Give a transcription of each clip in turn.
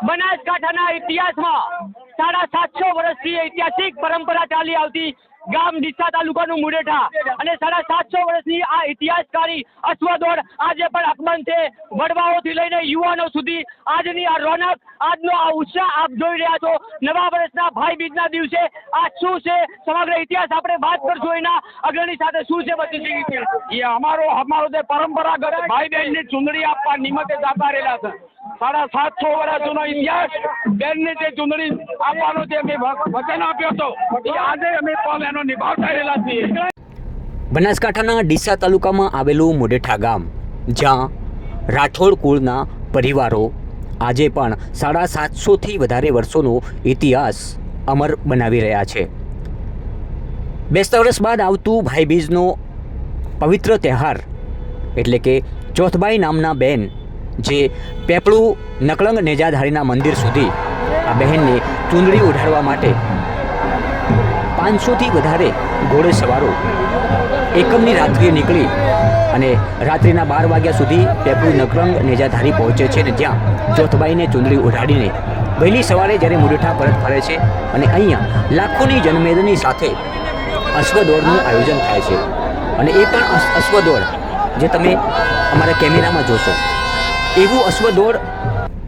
બનાસકાંઠાના ઇતિહાસમાં 750 વર્ષથી ઐતિહાસિક પરંપરા ચાલી આવતી ગામ ડીસા તાલુકાનું મુડેઠા અને 750 વર્ષની આ ઇતિહાસકારી અશ્વદોડ આજે પણ અકબંધ છે। વડવાઓથી લઈને યુવાનો સુધી આજની આ રોનક, આજનો આ ઉત્સાહ આપ જોઈ રહ્યા છો। નવા વર્ષના ભાઈ બીજના દિવસે આ શું છે સમગ્ર ઇતિહાસ આપણે વાત કરશું એના અગ્રણી સાથે। શું છે બધું એ અમારો જે પરંપરાગત ભાઈ બહેનની ચૂંદડી આપવા નિમિત્તે જતા રહેલા છે। 750 વર્ષ જૂનો ઇતિહાસ, બેનની જે ચૂંદડી આપવાનો જે અમે વચન આપ્યો હતો એ આજે અમે પણ એનો નિભાવતા રહેલા છીએ। બનાસકાંઠાના ડીસા તાલુકામાં આવેલું મુડેઠા ગામ, જ્યાં રાઠોડ કુળના પરિવારો આજે પણ 750થી વધારે વર્ષોનો ઇતિહાસ અમર બનાવી રહ્યા છે। બેસતા વર્ષ બાદ આવતું ભાઈબીજનો પવિત્ર તહેવાર એટલે કે ચોથબાઈ નામના બહેન જે પેપળું નકળંગ નેજાધારીના મંદિર સુધી આ બહેનને ચૂંદડી ઉઢાડવા માટે 500થી વધારે ઘોડે સવારો એકમની રાત્રિએ નીકળી અને રાત્રિના 12 વાગ્યા સુધી પેપળું નકળંગ નેજાધારી પહોંચે છે અને જ્યાં ચોથબાઈને ચૂંદડી ઉઢાડીને વહેલી સવારે જ્યારે મુડેઠા પરત ફરે છે અને અહીંયા લાખોની જનમેદની સાથે અશ્વદોડનું આયોજન થાય છે। અને એ પણ અશ્વદોડ જે તમે અમારા કેમેરામાં જોશો, એવું અશ્વદોડ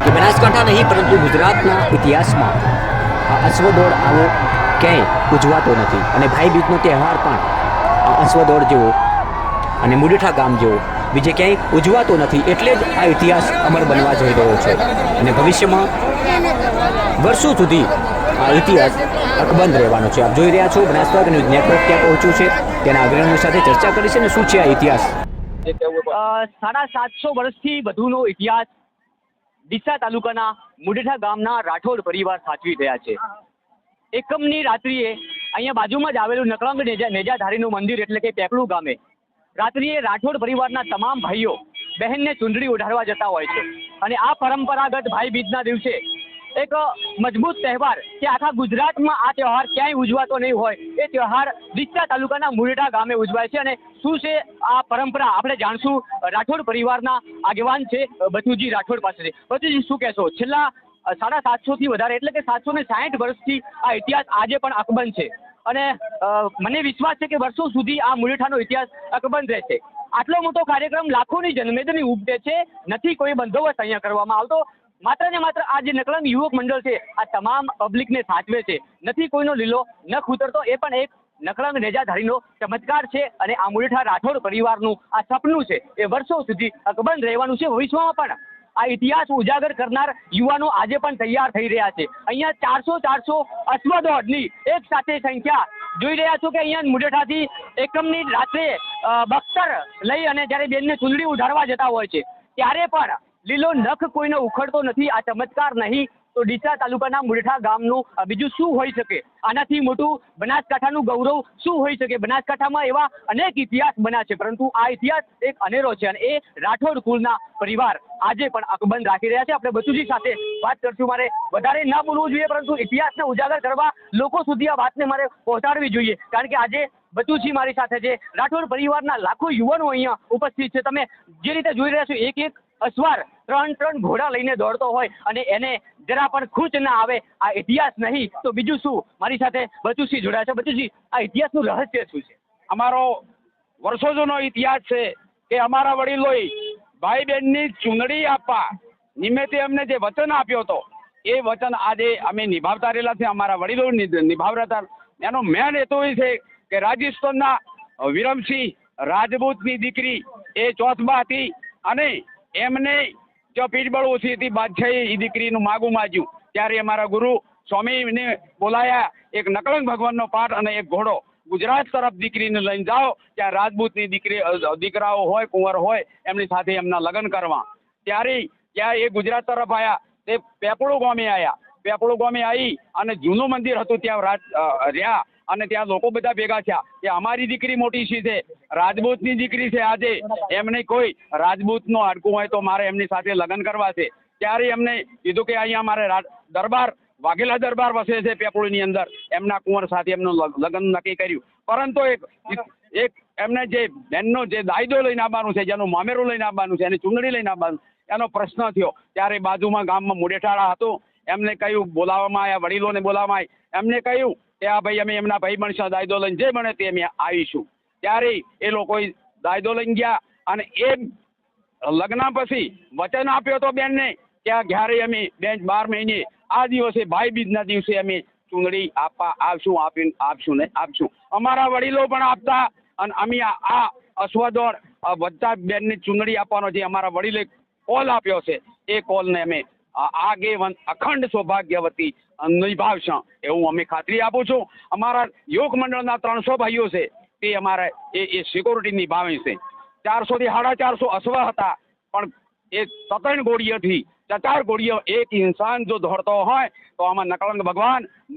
એ બનાસકાંઠા નહીં પરંતુ ગુજરાતના ઇતિહાસમાં આ અશ્વદોડ આવો ક્યાંય ઉજવાતો નથી અને ભાઈબીજનો તહેવાર પણ આ અશ્વદોડ જેવો અને મુડેઠા ગામ જેવો બીજે ક્યાંય ઉજવાતો નથી। એટલે જ આ ઇતિહાસ અમર બનવા જઈ રહ્યો છે અને ભવિષ્યમાં વર્ષો સુધી આ ઇતિહાસ અકબંધ રહેવાનો છે। આપ જોઈ રહ્યા છો બનાસકાંઠા ન્યૂઝ નેટવર્ક ક્યાં પહોંચ્યું છે તેના અગ્રણીઓ સાથે ચર્ચા કરી છે અને શું છે આ ઇતિહાસ। 750 વર્ષથી વધુનો ઇતિહાસ ડીસા તાલુકાના મુડેઠા ગામના રાઠોડ પરિવાર સાચવી રહ્યા છે। એકમની રાત્રિએ અહીંયા બાજુમાં જ આવેલું નકળંગ નેજાધારીનું મંદિર એટલે કે પેપળું ગામે રાત્રિએ રાઠોડ પરિવારના તમામ ભાઈઓ બહેનને ચૂંદડી ઉઢાડવા જતા હોય છે અને આ પરંપરાગત ભાઈ બીજના દિવસે એક મજબૂત તહેવાર કે આખા ગુજરાતમાં આ તહેવાર ક્યાંય ઉજવાતો નહીં હોય એ તહેવાર ડીસા તાલુકાના મુડેઠા ગામે ઉજવાય છે। અને શું છે આ પરંપરા આપણે જાણશું રાઠોડ પરિવારના આગેવાન છે બચુજી રાઠોડ પાસેથી। બચુજી, શું કહેશો? છેલ્લા 750થી વધારે એટલે કે 760 વર્ષથી આ ઇતિહાસ આજે પણ અકબંધ છે અને મને વિશ્વાસ છે કે વર્ષો સુધી આ મુડેઠાનો ઇતિહાસ અકબંધ રહેશે। આટલો મોટો કાર્યક્રમ, લાખોની જનમેદની ઉપજે છે, નથી કોઈ બંદોબસ્ત અહીંયા કરવામાં આવતો, માત્ર ને માત્ર આ જે નકળંગ યુવક મંડળ છે આ તમામ પબ્લિકને સાચવે છે, નથી કોઈનો લીલો નખ ઉતરતો। એ પણ એક નકળંગ નેજાધારીનો ચમત્કાર છે અને આ મુડેઠા રાઠોડ પરિવારનું આ સપનું છે એ વર્ષો સુધી અકબંધ રહેવાનું છે। ભવિષ્યમાં પણ આ ઇતિહાસ ઉજાગર કરનાર યુવાનો આજે પણ તૈયાર થઈ રહ્યા છે। અહીંયા 400 અશ્વદોડની એક સાથે સંખ્યા જોઈ રહ્યા છો કે અહીંયા મુડેઠાથી એકમની રાત્રે બખ્તર લઈ અને જ્યારે બેનને ચૂંદડી ઉઢાડવા જતા હોય છે ત્યારે પણ લીલો નખ કોઈનો ઉખડતો નથી। આ ચમત્કાર નહીં તો ડીસા તાલુકાના મુડેઠા ગામનું બીજું શું હોઈ શકે? આનાથી મોટું બનાસકાંઠાનું ગૌરવ શું હોઈ શકે? બનાસકાંઠામાં એવા અનેક ઇતિહાસ બન્યા છે પરંતુ આ ઇતિહાસ એક અનેરો છે અને એ રાઠોડ કુળના પરિવાર આજે પણ અકબંધ રાખી રહ્યા છે। આપણે બચુજી સાથે વાત કરશું। મારે વધારે ન બોલવું જોઈએ પરંતુ ઇતિહાસને ઉજાગર કરવા લોકો સુધી આ વાતને મારે પહોંચાડવી જોઈએ કારણ કે આજે બચુજી મારી સાથે છે। રાઠોડ પરિવારના લાખો યુવાનો અહીંયા ઉપસ્થિત છે। તમે જે રીતે જોઈ રહ્યા છો એક અસવાર 3 ઘોડા લઈને દોડતો હોય અને એને જરા પણ ખૂંચ ના આવે, આ ઇતિહાસ નહીં તો બીજું શું? મારી સાથે બચુજી જોડાયા છે। બચુજી, આ ઇતિહાસનું રહસ્ય શું છે? અમારો વર્ષો જૂનો ઇતિહાસ છે કે અમારા વડીલોએ ભાઈ બહેનની ચૂંદડી આપવા નિમિત્તે અમને જે વચન આપ્યો હતો એ વચન આજે અમે નિભાવતા રહેલા છે। અમારા વડીલો નિભાવતા એનો મેન હેતુ એ છે કે રાજસ્થાનના વિરમસિંહ રાજપૂતની દીકરી એ ચોથબા હતી અને એમને જો પીઠબળ ઓછી હતી, બાદશાહી એ દીકરીનું માગું માજ્યું ત્યારે અમારા ગુરુ સ્વામીને બોલાયા। એક નકળંગ ભગવાનનો પાઠ અને એક ઘોડો ગુજરાત તરફ દીકરીને લઈને જાઓ, ત્યાં રાજપૂતની દીકરાઓ હોય, કુંવર હોય એમની સાથે એમના લગ્ન કરવા। ત્યારે ત્યાં એ ગુજરાત તરફ આવ્યા, તે પેપળું ગામે આવ્યા। પેપળું ગામે આવી અને જૂનું મંદિર હતું ત્યાં રહ્યા અને ત્યાં લોકો બધા ભેગા થયા કે અમારી દીકરી મોટી છે, રાજપૂતની દીકરી છે, આજે એમને કોઈ રાજપૂતનું હાડકું હોય તો મારે એમની સાથે લગ્ન કરવા છે। ત્યારે એમને કીધું કે અહીંયા મારે દરબાર વાઘેલા દરબાર વસે છે પેપળુની અંદર, એમના કુંવર સાથે એમનું લગ્ન નક્કી કર્યું। પરંતુ એક એમને જે બહેનનો જે દાયદો લઈને આવવાનું છે, જેનું મામેરું લઈને આવવાનું છે, એની ચૂંદડી લઈને આવવાનું, એનો પ્રશ્ન થયો ત્યારે બાજુમાં ગામમાં મુડેઠાળા હતું, એમને કહ્યું બોલાવવામાં આવ્યા, વડીલોને બોલાવવામાં આવ્યા, એમને કહ્યું કે આ ભાઈ અમે એમના ભાઈ બનશો, દાયદો લઈને જે બને તે અમે આવીશું. ત્યારે એ લોકોએ દાયદો લઈને ગયા અને એ લગ્ન પછી વચન આપ્યો હતો બેનને કે આ ઘરે અમે બેન 12 મહિને આ દિવસે ભાઈ બીજના દિવસે અમે ચૂંદડી આપવા આપશું ને આપશું. અમારા વડીલો પણ આપતા અને અમે આ અશ્વદોડ વધતા બેનની ચૂંદડી આપવાનો જે અમારા વડીલે કોલ આપ્યો છે એ કોલને અમે આગેવન અખંડ સૌભાગ્યવતી નિભાવશું એવું અમે ખાતરી આપું છું. અમારા યોગ મંડળના 300 ભાઈઓ છે તે અમારે એ સિક્યોરિટી નિભાવે છે. 400 થી 450 અશ્વ હતા, પણ એ 7 ઘોડીઓથી 4 ઘોડીઓ એક ઇન્સાન જો દોડતો હોય તો આમાં નકળંગ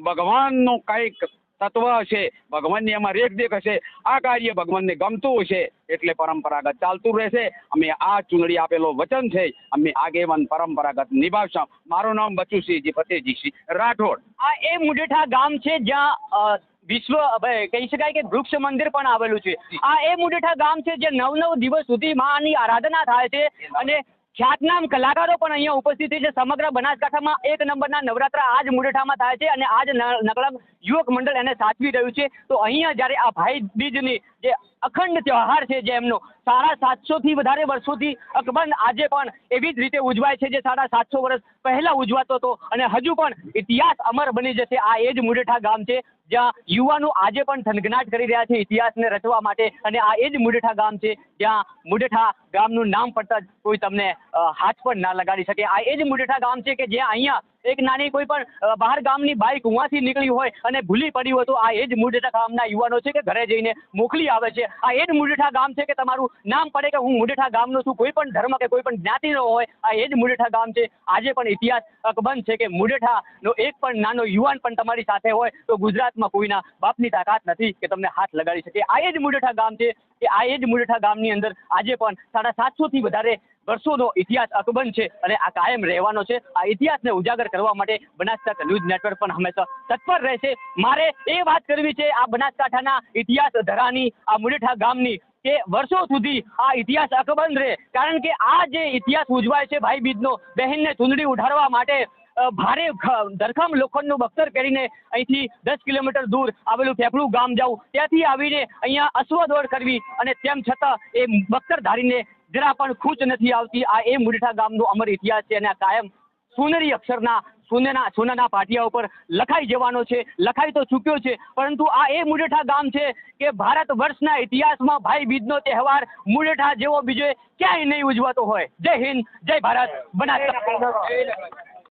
ભગવાનનું કંઈક તત્વ હશે, ભગવાનની આમાં રેખદેખ હશે, આ કાર્ય ભગવાનને ગમતું હશે એટલે પરંપરાગત ચાલતું રહેશે. અમે આ ચૂંદડી આપેલો વચન છે અમે આગેવાન પરંપરાગત નિભાવશું. મારું નામ બચુસિંહજી ફતેહજીસિંહ રાઠોડ. આ એ મુડેઠા ગામ છે જ્યાં કહી શકાય કે વૃક્ષ મંદિર પણ આવેલું છે. આ એ મુડેઠા ગામ છે જે 9 દિવસ સુધી માની આરાધના થાય છે અને ખ્યાતનામ કલાકારો પણ અહીંયા ઉપસ્થિત છે. સમગ્ર બનાસકાંઠામાં 1 નંબરના નવરાત્ર આજ મુડેઠામાં થાય છે અને આજ નકળંગ યુવક મંડળ એને સાચવી રહ્યું છે. તો અહીંયા જ્યારે આ ભાઈ બીજની જે અખંડ તહેવાર છે જે એમનો 750 થી વધારે વર્ષોથી અકબંધ આજે પણ એવી જ રીતે ઉજવાય છે જે 750 વર્ષ પહેલા ઉજવાતો હતો અને હજુ પણ ઇતિહાસ અમર બની જશે. આ એ જ મુડેઠા ગામ છે જ્યાં યુવાનો આજે પણ થનગનાટ કરી રહ્યા છે ઇતિહાસને રચવા માટે અને આ એ જ મુડેઠા ગામ છે જ્યાં મુડેઠા ગામનું નામ પડતા જ કોઈ તમને હાથ પણ ના લગાડી શકે. આ એ જ મુડેઠા ગામ છે કે જ્યાં અહીંયા એક નાની કોઈ પણ બહાર ગામની બાઈક કુવાથી નીકળી હોય અને ભૂલી પડી હોય તો આ એ જ મુડેઠા ગામના યુવાનો છે કે ઘરે જઈને મોકલી આવે છે. આ એ જ મુડેઠા ગામ છે કે તમારું નામ પડે કે હું મુડેઠા ગામનો છું, કોઈ પણ ધર્મ કે કોઈ પણ જ્ઞાતિનો હોય, આ એ જ મુડેઠા ગામ છે. આજે પણ ઇતિહાસ અકબંધ છે કે મુડેઠાનો એક પણ નાનો યુવાન પણ તમારી સાથે હોય તો ગુજરાતમાં કોઈના બાપની તાકાત નથી કે તમને હાથ લગાડી શકે. આ એ જ મુડેઠા ગામ છે કે આ એ જ મુડેઠા ગામની અંદર આજે પણ 750 થી વધારે વર્ષોનો ઇતિહાસ અકબંધ છે અને આ કાયમ રહેવાનો છે. આ ઇતિહાસને ઉજાગર કરવા માટે બનાસકાંઠા ન્યૂઝ નેટવર્ક પણ હંમેશા તત્પર રહેશે. મારે એ વાત કરવી છે આ બનાસકાંઠાના ઇતિહાસ ધરાની, આ મુડેઠા ગામની, કે વર્ષો સુધી આ ઇતિહાસ અકબંધ રહે. કારણ કે આ જે ઇતિહાસ ઉજવાય છે ભાઈ બીજનો, બહેનને ચૂંદડી ઉઢાડવા માટે ભારે ધરખમ લોખંડનું બખ્તર કરીને અહીંથી 10 કિલોમીટર દૂર આવેલું ફેફડું ગામ જવું, ત્યાંથી આવીને અહીંયા અશ્વદોડ કરવી અને તેમ છતાં એ બખ્તર ધારીને જરા પણ ખૂંચ નથી આવતી. આ એ મુડેઠા ગામનો અમર ઇતિહાસ છે અને આ કાયમ સોનેરી અક્ષરના સોનાના પાટિયા ઉપર લખાઈ જવાનો છે. લખાઈ તો ચૂક્યો છે, પરંતુ આ એ મુડેઠા ગામ છે કે ભારત વર્ષના ઇતિહાસમાં ભાઈ બીજનો તહેવાર મુડેઠા જેવો બીજો ક્યાંય નહીં ઉજવાતો હોય. જય હિન્દ, જય ભારત, બનાસકાંઠા.